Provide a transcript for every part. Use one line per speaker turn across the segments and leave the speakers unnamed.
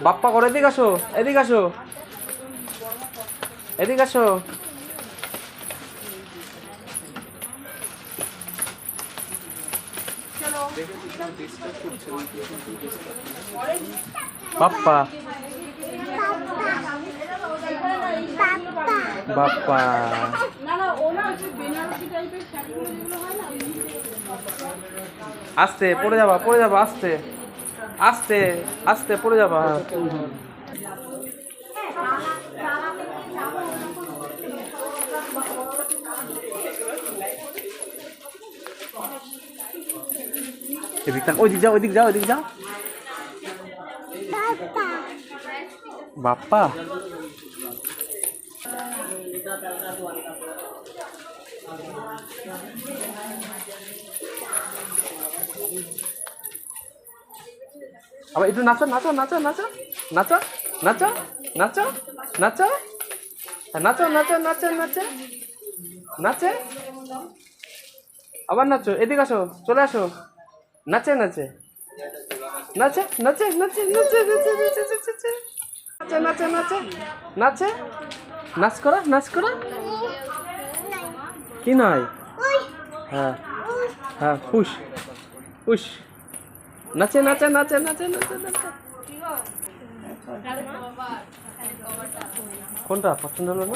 বাপ্পা করে এদিকে আসো, এদিকে আসো, এদিকে আসো। বাপ্পা বাপ্পা আস্তে পড়ে যাবা, পড়ে যাবা, আস্তে আস্তে আস্তে পড়ে যাবা। ওই দিক যাও, ওই দিক যাও, ওই দিক যাও। বাপ্পা আবার একটু নাচো, নাচো, নাচো, নাচো, নাচো, নাচো, নাচো, নাচো, নাচো, নাচো, নাচো, নাচো, নাচে, আবার নাচো, এদিকে আসো, চলে আসো, নাচে, নাচে, নাচে, নাচে, নাচে, নাচে, নাচে, নাচে, নাচে, নাচে, নাচে, নাচে, নাচ করো, নাচ করো। কি নয়? হ্যাঁ হ্যাঁ, পুশ পুশ, নাচে, নাচে, নাচে, নাচে, নাচে, নাচে। কোনটা পছন্দ হলো না?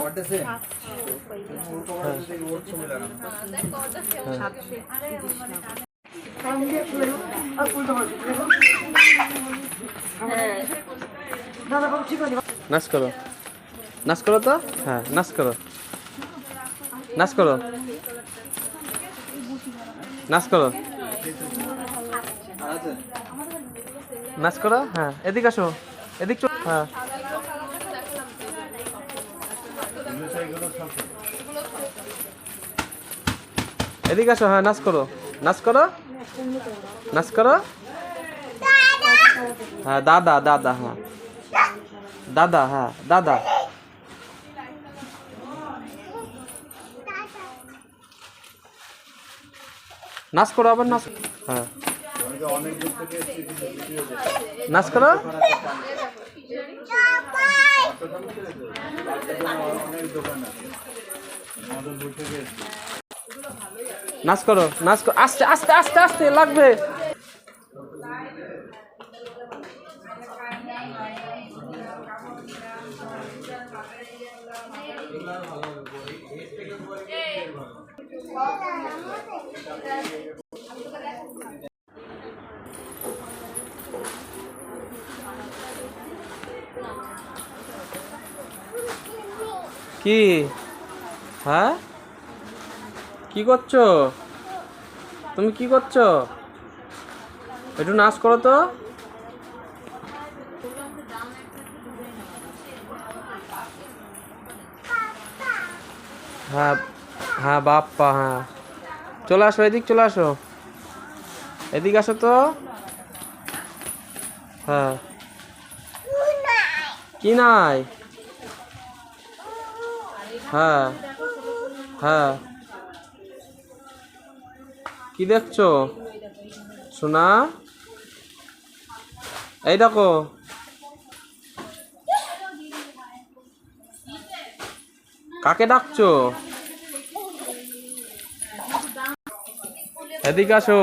নাচ করো, নাচ করো তো। হ্যাঁ, নাচ করো, নাচ করো, নাচ করো, নাচ করো। হ্যাঁ, এদিকে আসো, এদিক চল। হ্যাঁ, এদিকে আসো। হ্যাঁ, নাচ করো, নাচ করো, নাচ করো। হ্যাঁ, দাদা, দাদা, হ্যাঁ দাদা, হ্যাঁ দাদা। নাচ করো, আবার নাচ। হ্যাঁ, নাচ করো, নাচ করো, নাচ করো, আস্তে আস্তে আস্তে আস্তে লাগবে। কি? হ্যাঁ, কি করছো তুমি? কি করছো? একটু নাচ করো তো। হ্যাঁ হ্যাঁ, বাপ্পা, হ্যাঁ চলে আসো, এদিক চলে আসো, এদিকে আসো তো। হ্যাঁ, কি নাই? হ্যাঁ হ্যাঁ, কি দেখছো সোনা? এই দেখো, কাকে ডাকছো? এদিকে আসো।